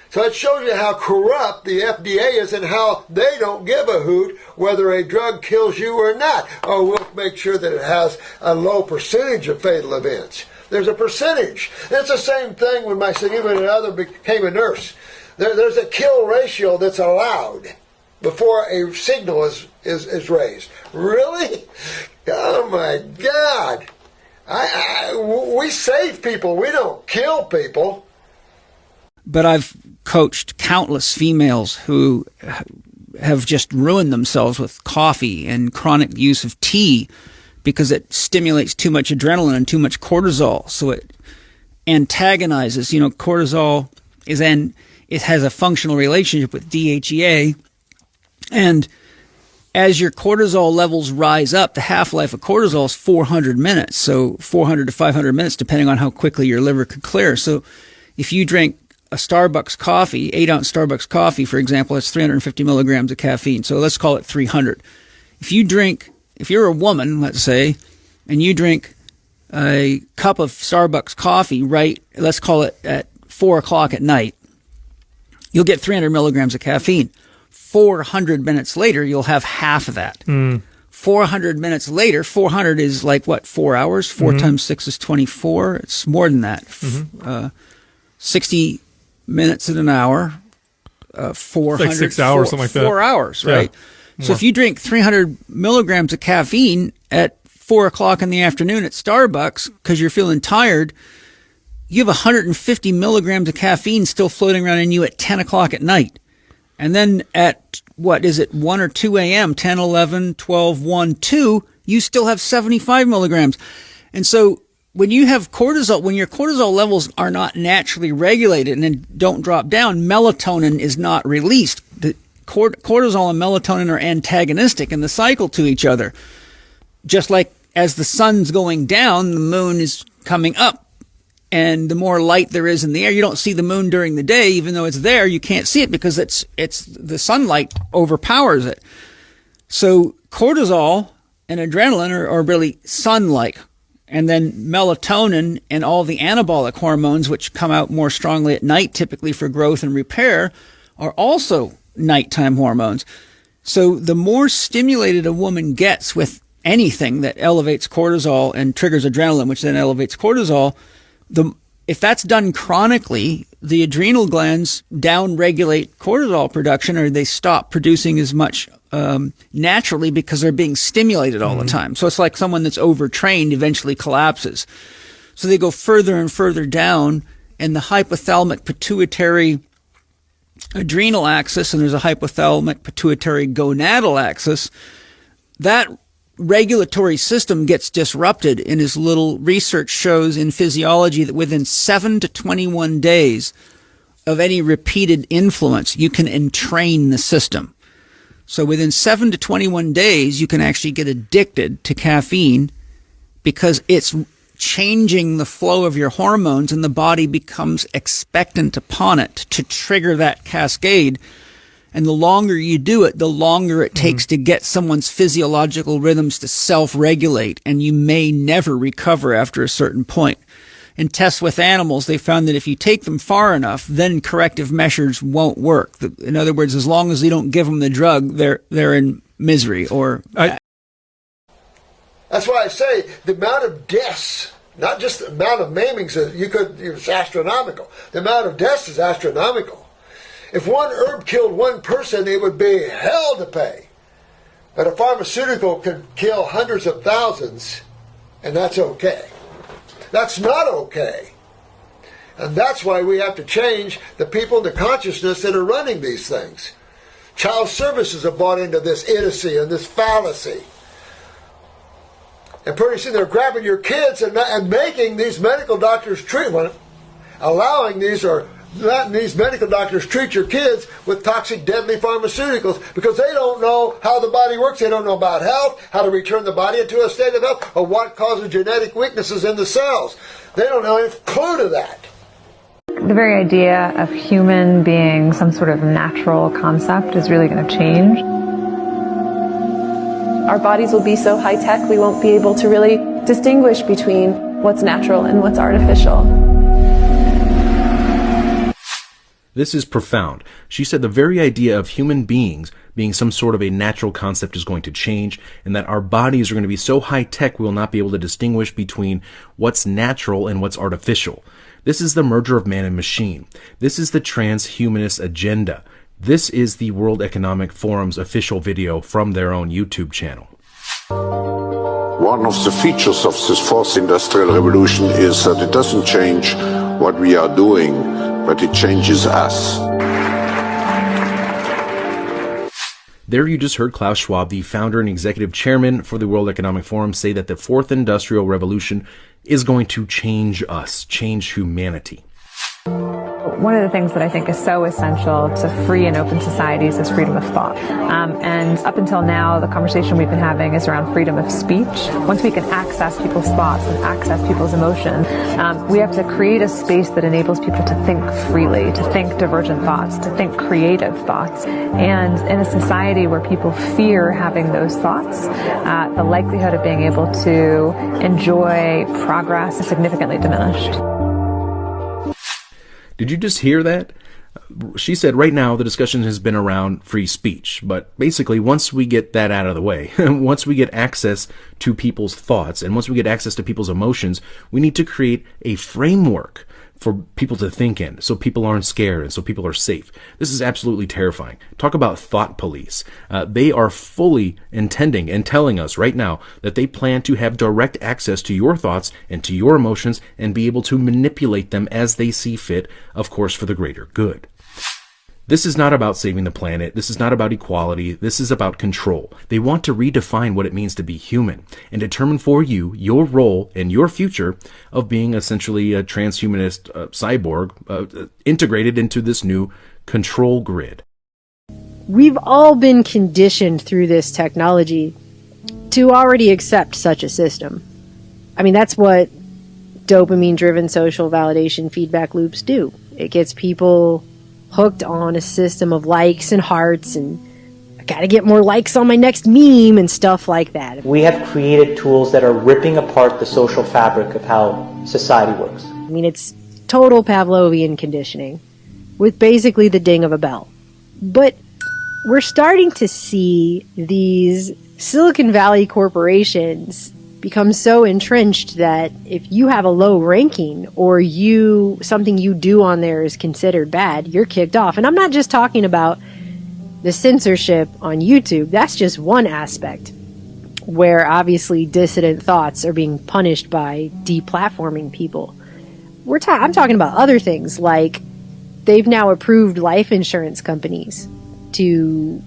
So it shows you how corrupt the FDA is and how they don't give a hoot whether a drug kills you or not. Oh, we'll make sure that it has a low percentage of fatal events. There's a percentage. It's the same thing when my significant other became a nurse. There's a kill ratio that's allowed before a signal is raised. Really? Oh my God. We save people. We don't kill people.
But I've coached countless females who have just ruined themselves with coffee and chronic use of tea because it stimulates too much adrenaline and too much cortisol. So it antagonizes, cortisol it has a functional relationship with DHEA. And as your cortisol levels rise up, the half-life of cortisol is 400 minutes. So 400 to 500 minutes, depending on how quickly your liver could clear. So if you drink a Starbucks coffee, 8-ounce Starbucks coffee, for example, that's 350 milligrams of caffeine. So let's call it 300. If you're a woman, let's say, and you drink a cup of Starbucks coffee, right, let's call it at 4 o'clock at night, you'll get 300 milligrams of caffeine. 400 minutes later, you'll have half of that. 400 minutes later, 400 is like, what, 4 hours? 4 times 6 is 24. It's more than that. 60 minutes in an hour, 400.
Like 6 hours, something like that.
4 hours, right? Yeah. So if you drink 300 milligrams of caffeine at 4 o'clock in the afternoon at Starbucks because you're feeling tired, you have 150 milligrams of caffeine still floating around in you at 10 o'clock at night. And then at, 1 or 2 a.m., 10, 11, 12, 1, 2, you still have 75 milligrams. And so when you have cortisol, when your cortisol levels are not naturally regulated and don't drop down, melatonin is not released. The cortisol and melatonin are antagonistic in the cycle to each other. Just like as the sun's going down, the moon is coming up. And the more light there is in the air, you don't see the moon during the day, even though it's there, you can't see it because it's the sunlight overpowers it. So cortisol and adrenaline are really sun-like. And then melatonin and all the anabolic hormones, which come out more strongly at night, typically for growth and repair, are also nighttime hormones. So the more stimulated a woman gets with anything that elevates cortisol and triggers adrenaline, which then elevates cortisol, if that's done chronically, the adrenal glands downregulate cortisol production, or they stop producing as much naturally because they're being stimulated all the time. So it's like someone that's overtrained eventually collapses. So they go further and further down, and the hypothalamic pituitary adrenal axis, and there's a hypothalamic pituitary gonadal axis, that regulatory system gets disrupted. And his little research shows in physiology that within 7 to 21 days of any repeated influence, you can entrain the system. So within 7 to 21 days, you can actually get addicted to caffeine because it's changing the flow of your hormones, and the body becomes expectant upon it to trigger that cascade. And the longer you do it, the longer it takes to get someone's physiological rhythms to self-regulate, and you may never recover after a certain point. In tests with animals, they found that if you take them far enough, then corrective measures won't work. In other words, as long as you don't give them the drug, they're in misery. That's
why I say the amount of deaths, not just the amount of maimings, it's astronomical. The amount of deaths is astronomical. If one herb killed one person, it would be hell to pay. But a pharmaceutical could kill hundreds of thousands, and that's okay. That's not okay. And that's why we have to change the people in the consciousness that are running these things. Child services have bought into this idiocy and this fallacy. And pretty soon they're grabbing your kids and making these medical doctors allowing letting these medical doctors treat your kids with toxic, deadly pharmaceuticals because they don't know how the body works. They don't know about health, how to return the body into a state of health, or what causes genetic weaknesses in the cells. They don't know any clue to that.
The very idea of human being some sort of natural concept is really going to change.
Our bodies will be so high-tech we won't be able to really distinguish between what's natural and what's artificial.
This is profound. She said the very idea of human beings being some sort of a natural concept is going to change, and that our bodies are going to be so high-tech we will not be able to distinguish between what's natural and what's artificial. This is the merger of man and machine. This is the transhumanist agenda. This is the World Economic Forum's official video from their own YouTube channel.
One of the features of this fourth industrial revolution is that it doesn't change what we are doing, but it changes us.
There you just heard Klaus Schwab, the founder and executive chairman for the World Economic Forum, say that the fourth industrial revolution is going to change us, change humanity.
One of the things that I think is so essential to free and open societies is freedom of thought. And up until now, the conversation we've been having is around freedom of speech. Once we can access people's thoughts and access people's emotion, we have to create a space that enables people to think freely, to think divergent thoughts, to think creative thoughts. And in a society where people fear having those thoughts, the likelihood of being able to enjoy progress is significantly diminished.
Did you just hear that? She said right now the discussion has been around free speech, but basically once we get that out of the way, once we get access to people's thoughts and once we get access to people's emotions, we need to create a framework for people to think in so people aren't scared and so people are safe. This is absolutely terrifying. Talk about thought police. They are fully intending and telling us right now that they plan to have direct access to your thoughts and to your emotions and be able to manipulate them as they see fit, of course, for the greater good. This is not about saving the planet. This is not about equality. This is about control. They want to redefine what it means to be human and determine for you your role and your future of being essentially a transhumanist cyborg integrated into this new control grid.
We've all been conditioned through this technology to already accept such a system. I mean, that's what dopamine-driven social validation feedback loops do. It gets people hooked on a system of likes and hearts and I gotta get more likes on my next meme and stuff like that.
We have created tools that are ripping apart the social fabric of how society works.
I mean, it's total Pavlovian conditioning with basically the ding of a bell. But we're starting to see these Silicon Valley corporations become so entrenched that if you have a low ranking or something you do on there is considered bad, you're kicked off. And I'm not just talking about the censorship on YouTube. That's just one aspect where obviously dissident thoughts are being punished by deplatforming people. I'm talking about other things, like they've now approved life insurance companies to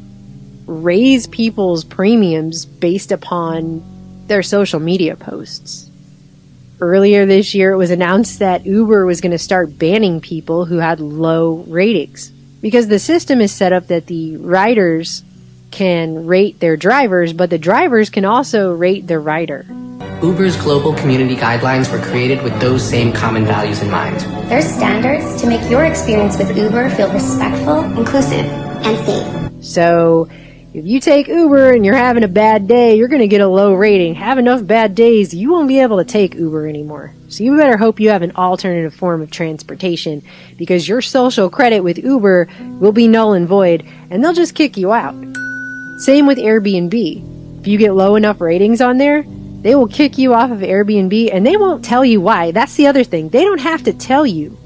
raise people's premiums based upon their social media posts. Earlier this year, it was announced that Uber was going to start banning people who had low ratings because the system is set up that the riders can rate their drivers, but the drivers can also rate their rider.
Uber's global community guidelines were created with those same common values in mind.
There's standards to make your experience with Uber feel respectful, inclusive, and safe.
So, if you take Uber and you're having a bad day, you're going to get a low rating. Have enough bad days, you won't be able to take Uber anymore. So you better hope you have an alternative form of transportation, because your social credit with Uber will be null and void, and they'll just kick you out. Same with Airbnb. If you get low enough ratings on there, they will kick you off of Airbnb, and they won't tell you why. That's the other thing. They don't have to tell you,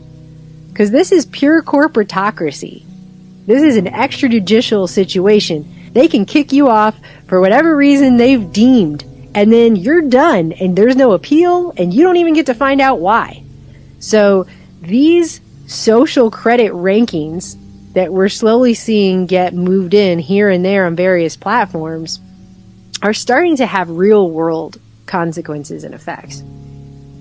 because this is pure corporatocracy. This is an extrajudicial situation. They can kick you off for whatever reason they've deemed, and then you're done, and there's no appeal, and you don't even get to find out why. So these social credit rankings that we're slowly seeing get moved in here and there on various platforms are starting to have real world consequences and effects.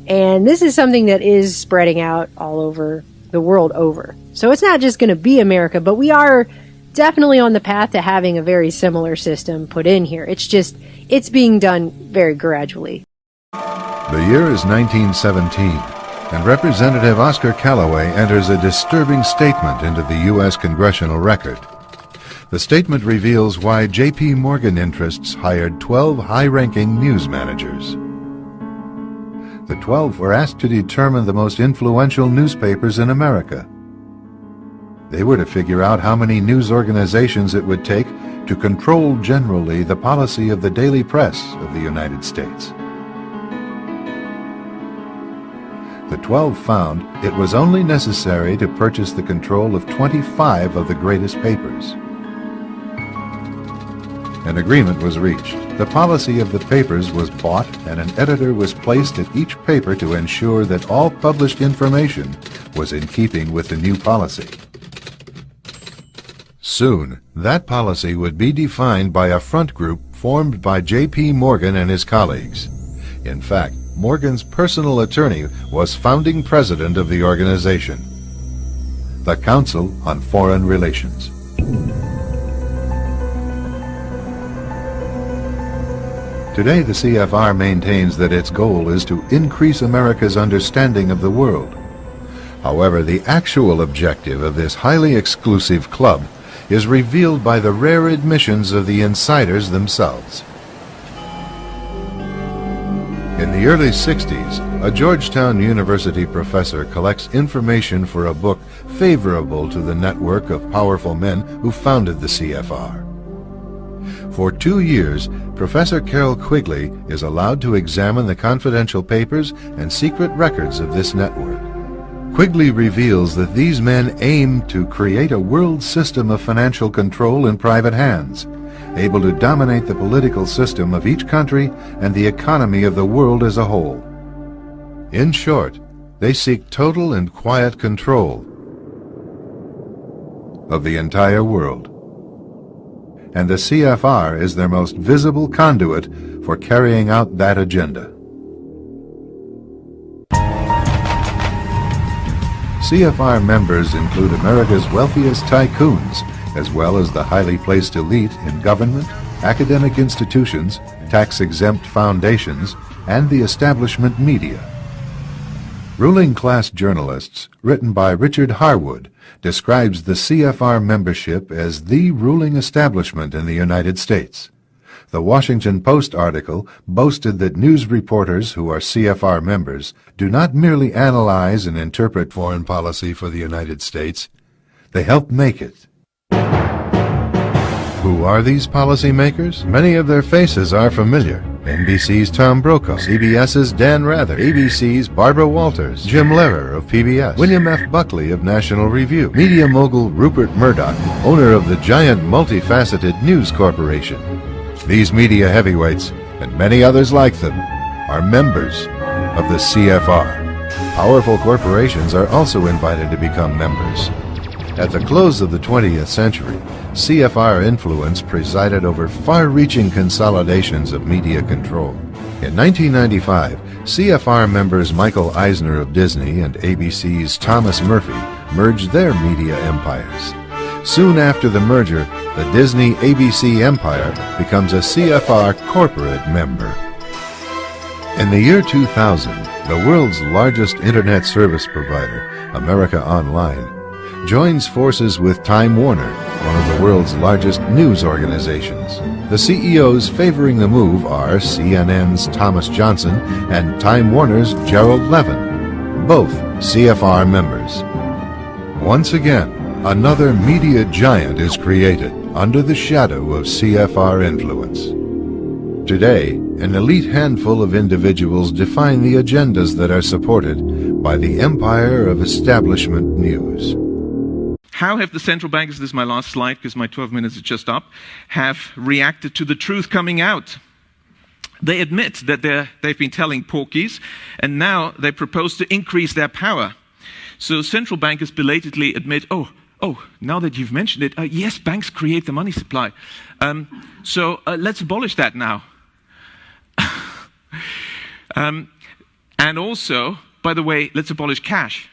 And this is something that is spreading out all over the world over. So it's not just going to be America, but we are definitely on the path to having a very similar system put in here. It's being done very gradually.
The year is 1917, and Representative Oscar Callaway enters a disturbing statement into the U.S. Congressional Record. The statement reveals why J.P. Morgan interests hired 12 high-ranking news managers. The 12 were asked to determine the most influential newspapers in America. They were to figure out how many news organizations it would take to control generally the policy of the daily press of the United States. The 12 found it was only necessary to purchase the control of 25 of the greatest papers. An agreement was reached. The policy of the papers was bought, and an editor was placed at each paper to ensure that all published information was in keeping with the new policy. Soon, that policy would be defined by a front group formed by J.P. Morgan and his colleagues. In fact, Morgan's personal attorney was founding president of the organization, the Council on Foreign Relations. Today, the CFR maintains that its goal is to increase America's understanding of the world. However, the actual objective of this highly exclusive club is revealed by the rare admissions of the insiders themselves. In the early 60s, a Georgetown University professor collects information for a book favorable to the network of powerful men who founded the CFR. For 2 years, Professor Carroll Quigley is allowed to examine the confidential papers and secret records of this network. Quigley reveals that these men aim to create a world system of financial control in private hands, able to dominate the political system of each country and the economy of the world as a whole. In short, they seek total and quiet control of the entire world. And the CFR is their most visible conduit for carrying out that agenda. CFR members include America's wealthiest tycoons, as well as the highly placed elite in government, academic institutions, tax-exempt foundations, and the establishment media. Ruling Class Journalists, written by Richard Harwood, describes the CFR membership as the ruling establishment in the United States. The Washington Post article boasted that news reporters who are CFR members do not merely analyze and interpret foreign policy for the United States, they help make it. Who are these policymakers? Many of their faces are familiar. NBC's Tom Brokaw, CBS's Dan Rather, ABC's Barbara Walters, Jim Lehrer of PBS, William F. Buckley of National Review, media mogul Rupert Murdoch, owner of the giant multifaceted News Corporation. These media heavyweights, and many others like them, are members of the CFR. Powerful corporations are also invited to become members. At the close of the 20th century, CFR influence presided over far-reaching consolidations of media control. In 1995, CFR members Michael Eisner of Disney and ABC's Thomas Murphy merged their media empires. Soon after the merger, the Disney-ABC empire becomes a CFR corporate member. In the year 2000, the world's largest internet service provider, America Online, joins forces with Time Warner, one of the world's largest news organizations. The CEOs favoring the move are CNN's Thomas Johnson and Time Warner's Gerald Levin, both CFR members. Once again, another media giant is created under the shadow of CFR influence. Today, an elite handful of individuals define the agendas that are supported by the empire of establishment news.
How have the central bankers, this is my last slide because my 12 minutes is just up, have reacted to the truth coming out? They admit that they've been telling porkies, and now they propose to increase their power. So central bankers belatedly admit, oh, now that you've mentioned it, yes, banks create the money supply. So let's abolish that now. And also, by the way, let's abolish cash.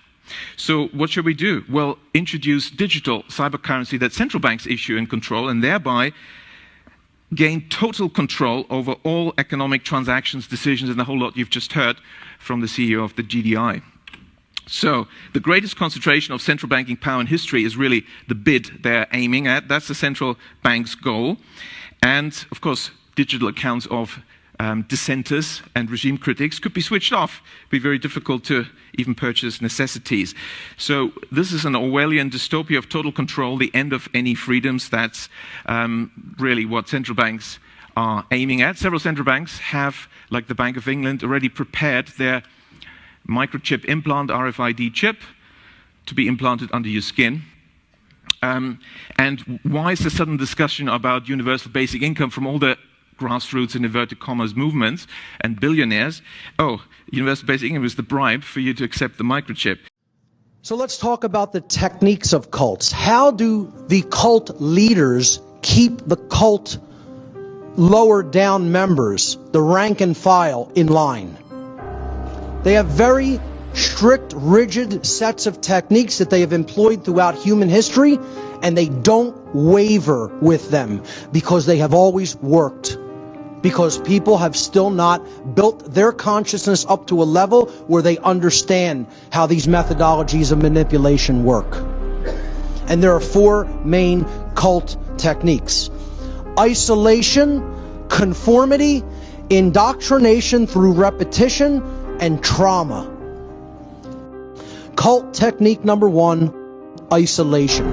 So what should we do? Well, introduce digital cybercurrency that central banks issue and control, and thereby gain total control over all economic transactions, decisions, and the whole lot you've just heard from the CEO of the GDI. So the greatest concentration of central banking power in history is really the bid they're aiming at. That's the central bank's goal. And, of course, digital accounts of dissenters and regime critics could be switched off. It would be very difficult to even purchase necessities. So this is an Orwellian dystopia of total control, the end of any freedoms. That's really what central banks are aiming at. Several central banks have, like the Bank of England, already prepared their microchip implant, RFID chip, to be implanted under your skin. And why is there sudden discussion about universal basic income from all the grassroots and inverted commas movements and billionaires? Oh, universal basic income is the bribe for you to accept the microchip.
So let's talk about the techniques of cults. How do the cult leaders keep the cult lower down members, the rank and file, in line? They have very strict, rigid sets of techniques that they have employed throughout human history, and they don't waver with them because they have always worked. Because people have still not built their consciousness up to a level where they understand how these methodologies of manipulation work. And there are four main cult techniques: isolation, conformity, indoctrination through repetition, and trauma. Cult technique number one, isolation.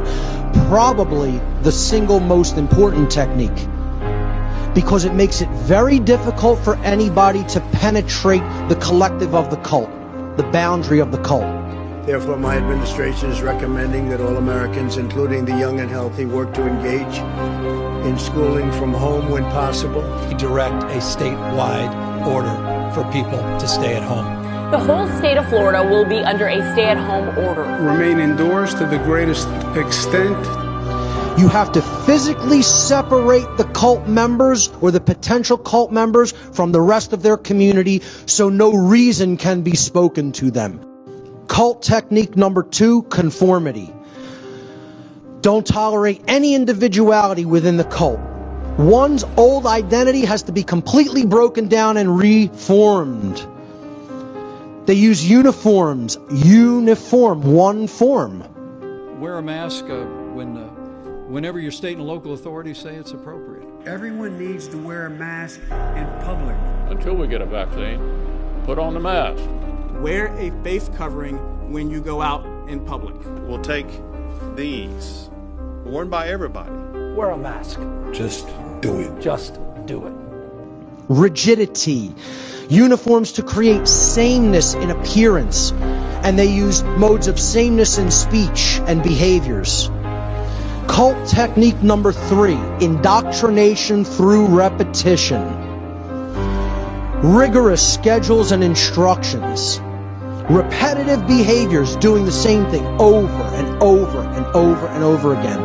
Probably the single most important technique, because it makes it very difficult for anybody to penetrate the collective of the cult, the boundary of the cult.
Therefore, my administration is recommending that all Americans, including the young and healthy, work to engage in schooling from home when possible.
Direct a statewide order for people to stay at home.
The whole state of Florida will be under a stay-at-home order.
Remain indoors to the greatest extent.
You have to physically separate the cult members or the potential cult members from the rest of their community so no reason can be spoken to them. Cult technique number two, conformity. Don't tolerate any individuality within the cult. One's old identity has to be completely broken down and reformed. They use uniforms. Uniform, one form.
Wear a mask whenever your state and local authorities say it's appropriate.
Everyone needs to wear a mask in public.
Until we get a vaccine, put on the mask.
Wear a face covering when you go out in public.
We'll take these, worn by everybody.
Wear a mask.
Just do it.
Just do it.
Rigidity. Uniforms to create sameness in appearance, and they use modes of sameness in speech and behaviors. Cult technique number three, indoctrination through repetition. Rigorous schedules and instructions. Repetitive behaviors, doing the same thing over and over and over and over again.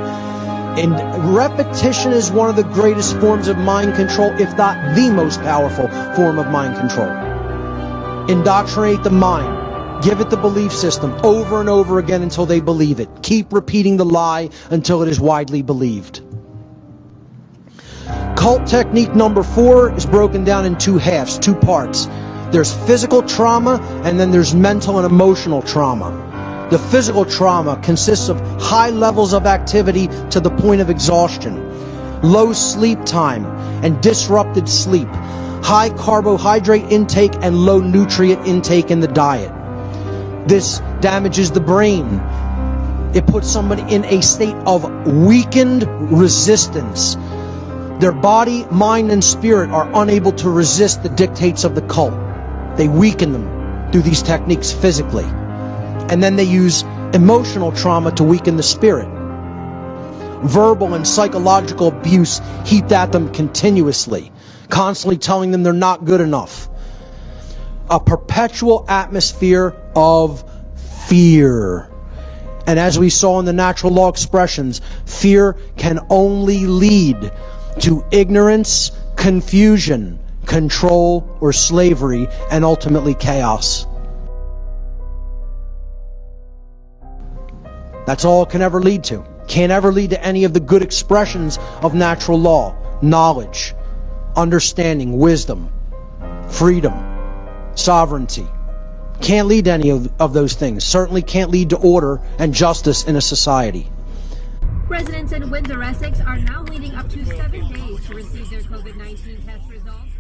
And repetition is one of the greatest forms of mind control, if not the most powerful form of mind control. Indoctrinate the mind. Give it the belief system over and over again until they believe it. Keep repeating the lie until it is widely believed. Cult technique number four is broken down in two halves, two parts. There's physical trauma, and then there's mental and emotional trauma. The physical trauma consists of high levels of activity to the point of exhaustion, low sleep time and disrupted sleep, high carbohydrate intake and low nutrient intake in the diet. This damages the brain. It puts somebody in a state of weakened resistance. Their body, mind, and spirit are unable to resist the dictates of the cult. They weaken them through these techniques physically. And then they use emotional trauma to weaken the spirit. Verbal and psychological abuse heaped at them continuously, constantly telling them they're not good enough. A perpetual atmosphere of fear. And as we saw in the natural law expressions, fear can only lead to ignorance, confusion, control, or slavery, and ultimately chaos. That's all it can ever lead to. Can't ever lead to any of the good expressions of natural law, knowledge, understanding, wisdom, freedom, sovereignty. Can't lead to any of those things. Certainly can't lead to order and justice in a society.
Residents in Windsor, Essex are now waiting up to 7 days to receive their COVID-19 test results.